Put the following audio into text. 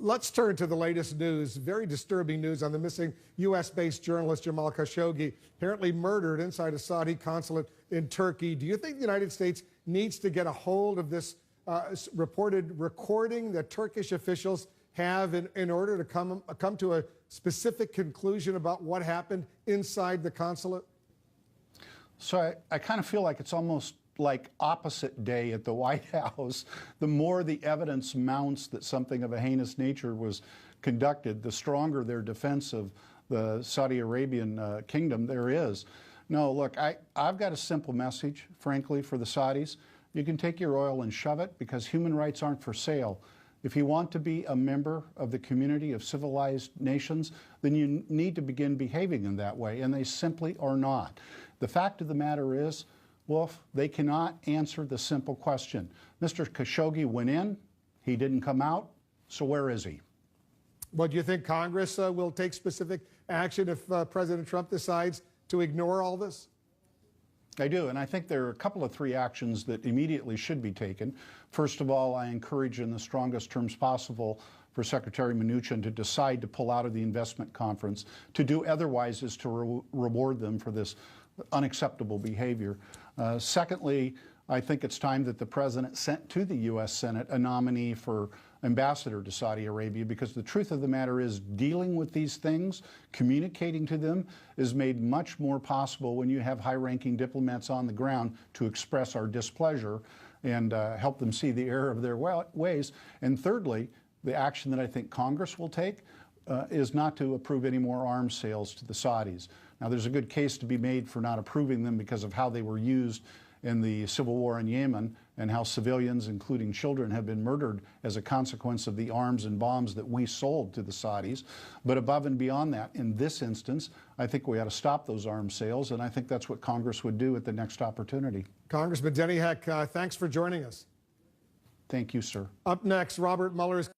Let's turn to the latest news. Very disturbing news on the missing U.S.-based journalist Jamal Khashoggi, apparently murdered inside a Saudi consulate in Turkey. Do you think the United States needs to get a hold of this reported recording that Turkish officials have in order to come to a specific conclusion about what happened inside the consulate? So I kind of feel like it's almost like opposite day at the White House. The more the evidence mounts that something of a heinous nature was conducted, the stronger their defense of the Saudi Arabian kingdom there is. No, look, I've got a simple message, frankly, for the Saudis. You can take your oil and shove it because human rights aren't for sale. If you want to be a member of the community of civilized nations, then you need to begin behaving in that way, and they simply are not. The fact of the matter is, Wolf, they cannot answer the simple question. Mr. Khashoggi went in, he didn't come out, so where is he? Well, do you think Congress will take specific action if President Trump decides to ignore all this? I do, and I think there are a couple of three actions that immediately should be taken. First of all, I encourage in the strongest terms possible for Secretary Mnuchin to decide to pull out of the investment conference. To do otherwise is to reward them for this unacceptable behavior. Secondly, I think it's time that the president sent to the U.S. Senate a nominee for ambassador to Saudi Arabia, because the truth of the matter is dealing with these things, communicating to them, is made much more possible when you have high-ranking diplomats on the ground to express our displeasure and help them see the error of their ways. And thirdly, the action that I think Congress will take is not to approve any more arms sales to the Saudis. Now, there's a good case to be made for not approving them because of how they were used in the civil war in Yemen and how civilians, including children, have been murdered as a consequence of the arms and bombs that we sold to the Saudis. But above and beyond that, in this instance, I think we ought to stop those arms sales, and I think that's what Congress would do at the next opportunity. Congressman Denny Heck, thanks for joining us. Thank you, sir. Up next, Robert Mueller's